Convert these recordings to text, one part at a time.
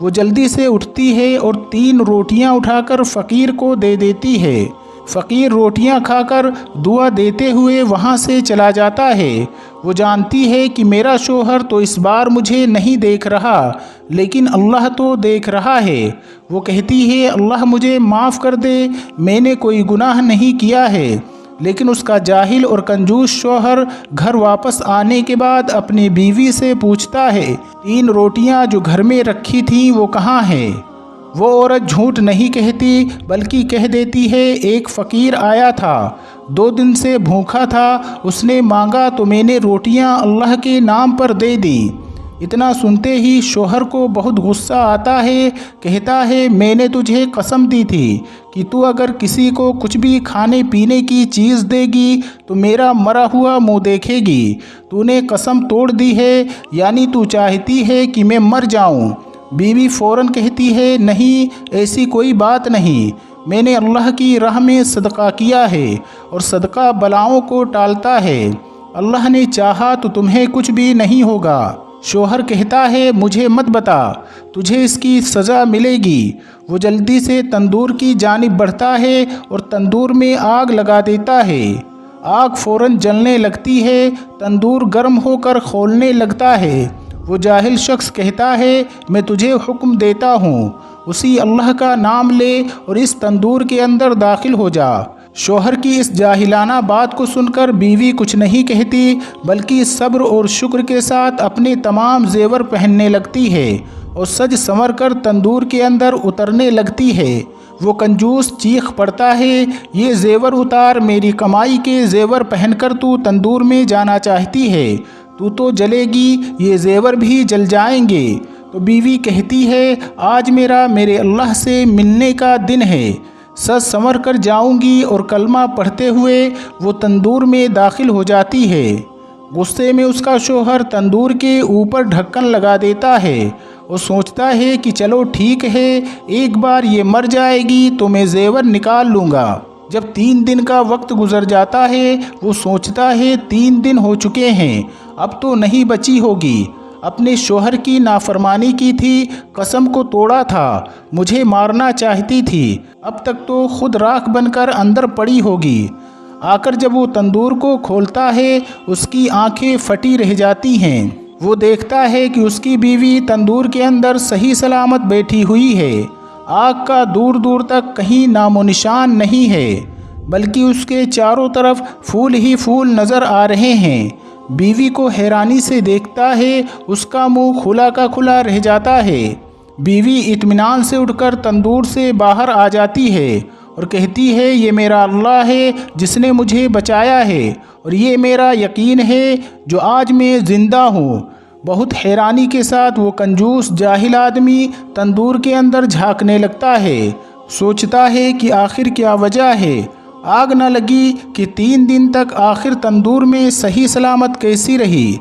وہ جلدی سے اٹھتی ہے اور 3 روٹیاں اٹھا کر فقیر کو دے دیتی ہے۔ فقیر روٹیاں کھا کر دعا دیتے ہوئے وہاں سے چلا جاتا ہے۔ وہ جانتی ہے کہ میرا شوہر تو اس بار مجھے نہیں دیکھ رہا، لیکن اللہ تو دیکھ رہا ہے۔ وہ کہتی ہے اللہ مجھے معاف کر دے، میں نے کوئی گناہ نہیں کیا ہے۔ لیکن اس کا جاہل اور کنجوس شوہر گھر واپس آنے کے بعد اپنی بیوی سے پوچھتا ہے 3 روٹیاں جو گھر میں رکھی تھیں وہ کہاں ہیں؟ وہ عورت جھوٹ نہیں کہتی بلکہ کہہ دیتی ہے ایک فقیر آیا تھا، 2 دن سے بھوکا تھا، اس نے مانگا تو میں نے روٹیاں اللہ کے نام پر دے دیں۔ اتنا سنتے ہی شوہر کو بہت غصہ آتا ہے، کہتا ہے میں نے تجھے قسم دی تھی کہ تو اگر کسی کو کچھ بھی کھانے پینے کی چیز دے گی تو میرا مرا ہوا منہ دیکھے گی، تو نے قسم توڑ دی ہے، یعنی تو چاہتی ہے کہ میں مر جاؤں۔ بیوی فوراً کہتی ہے نہیں، ایسی کوئی بات نہیں، میں نے اللہ کی راہ میں صدقہ کیا ہے اور صدقہ بلاؤں کو ٹالتا ہے، اللہ نے چاہا تو تمہیں کچھ بھی نہیں ہوگا۔ شوہر کہتا ہے مجھے مت بتا، تجھے اس کی سزا ملے گی۔ وہ جلدی سے تندور کی جانب بڑھتا ہے اور تندور میں آگ لگا دیتا ہے۔ آگ فوراً جلنے لگتی ہے، تندور گرم ہو کر کھولنے لگتا ہے۔ وہ جاہل شخص کہتا ہے میں تجھے حکم دیتا ہوں، اسی اللہ کا نام لے اور اس تندور کے اندر داخل ہو جا۔ شوہر کی اس جاہلانہ بات کو سن کر بیوی کچھ نہیں کہتی بلکہ صبر اور شکر کے ساتھ اپنے تمام زیور پہننے لگتی ہے اور سج سنور کر تندور کے اندر اترنے لگتی ہے۔ وہ کنجوس چیخ پڑتا ہے یہ زیور اتار، میری کمائی کے زیور پہن کر تو تندور میں جانا چاہتی ہے، تو جلے گی، یہ زیور بھی جل جائیں گے۔ تو بیوی کہتی ہے آج میرے اللہ سے ملنے کا دن ہے، سج سنور کر جاؤں گی، اور کلمہ پڑھتے ہوئے وہ تندور میں داخل ہو جاتی ہے۔ غصے میں اس کا شوہر تندور کے اوپر ڈھکن لگا دیتا ہے اور سوچتا ہے کہ چلو ٹھیک ہے، ایک بار یہ مر جائے گی تو میں زیور نکال لوں گا۔ جب 3 دن کا وقت گزر جاتا ہے وہ سوچتا ہے 3 دن ہو چکے ہیں، اب تو نہیں بچی ہوگی، اپنے شوہر کی نافرمانی کی تھی، قسم کو توڑا تھا، مجھے مارنا چاہتی تھی، اب تک تو خود راکھ بن کر اندر پڑی ہوگی۔ آ کر جب وہ تندور کو کھولتا ہے اس کی آنکھیں پھٹی رہ جاتی ہیں۔ وہ دیکھتا ہے کہ اس کی بیوی تندور کے اندر صحیح سلامت بیٹھی ہوئی ہے، آگ کا دور دور تک کہیں نام و نشان نہیں ہے، بلکہ اس کے چاروں طرف پھول ہی پھول نظر آ رہے ہیں۔ بیوی کو حیرانی سے دیکھتا ہے، اس کا منہ کھلا کا کھلا رہ جاتا ہے۔ بیوی اطمینان سے اٹھ کر تندور سے باہر آ جاتی ہے اور کہتی ہے یہ میرا اللہ ہے جس نے مجھے بچایا ہے، اور یہ میرا یقین ہے جو آج میں زندہ ہوں۔ بہت حیرانی کے ساتھ وہ کنجوس جاہل آدمی تندور کے اندر جھانکنے لگتا ہے، سوچتا ہے کہ آخر کیا وجہ ہے، آگ نہ لگی کہ 3 دن تک آخر تندور میں صحیح سلامت کیسی رہی،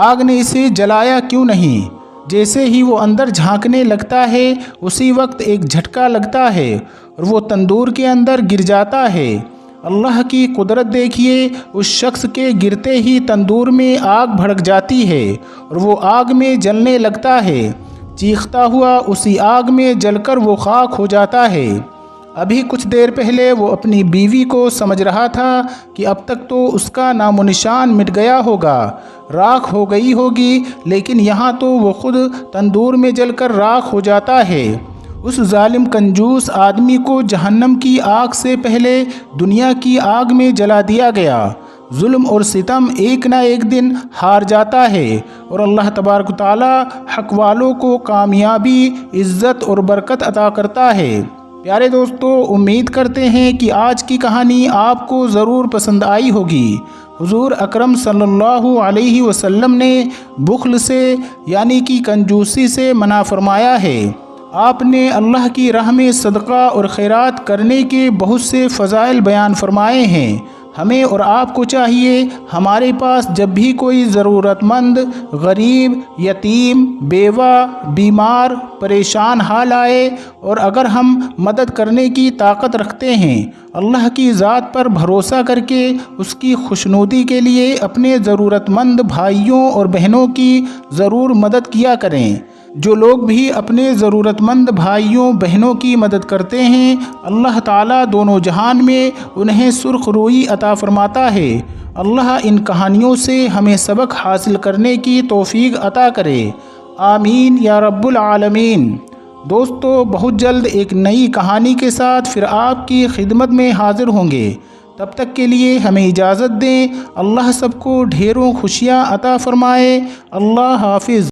آگ نے اسے جلایا کیوں نہیں؟ جیسے ہی وہ اندر جھانکنے لگتا ہے اسی وقت ایک جھٹکا لگتا ہے اور وہ تندور کے اندر گر جاتا ہے۔ اللہ کی قدرت دیکھیے، اس شخص کے گرتے ہی تندور میں آگ بھڑک جاتی ہے اور وہ آگ میں جلنے لگتا ہے، چیختا ہوا اسی آگ میں جل کر وہ خاک ہو جاتا ہے۔ ابھی کچھ دیر پہلے وہ اپنی بیوی کو سمجھ رہا تھا کہ اب تک تو اس کا نام و نشان مٹ گیا ہوگا، راکھ ہو گئی ہوگی، لیکن یہاں تو وہ خود تندور میں جل کر راکھ ہو جاتا ہے۔ اس ظالم کنجوس آدمی کو جہنم کی آگ سے پہلے دنیا کی آگ میں جلا دیا گیا۔ ظلم اور ستم ایک نہ ایک دن ہار جاتا ہے اور اللہ تبارک و تعالی حق والوں کو کامیابی، عزت اور برکت عطا کرتا ہے۔ پیارے دوستو، امید کرتے ہیں کہ آج کی کہانی آپ کو ضرور پسند آئی ہوگی۔ حضور اکرم صلی اللہ علیہ وسلم نے بخل سے یعنی کہ کنجوسی سے منع فرمایا ہے۔ آپ نے اللہ کی راہ میں صدقہ اور خیرات کرنے کے بہت سے فضائل بیان فرمائے ہیں۔ ہمیں اور آپ کو چاہیے ہمارے پاس جب بھی کوئی ضرورت مند، غریب، یتیم، بیوہ، بیمار، پریشان حال آئے اور اگر ہم مدد کرنے کی طاقت رکھتے ہیں، اللہ کی ذات پر بھروسہ کر کے اس کی خوشنودی کے لیے اپنے ضرورت مند بھائیوں اور بہنوں کی ضرور مدد کیا کریں۔ جو لوگ بھی اپنے ضرورت مند بھائیوں بہنوں کی مدد کرتے ہیں اللہ تعالیٰ دونوں جہان میں انہیں سرخ روئی عطا فرماتا ہے۔ اللہ ان کہانیوں سے ہمیں سبق حاصل کرنے کی توفیق عطا کرے، آمین یا رب العالمین۔ دوستو، بہت جلد ایک نئی کہانی کے ساتھ پھر آپ کی خدمت میں حاضر ہوں گے۔ تب تک کے لیے ہمیں اجازت دیں۔ اللہ سب کو ڈھیروں خوشیاں عطا فرمائے۔ اللہ حافظ۔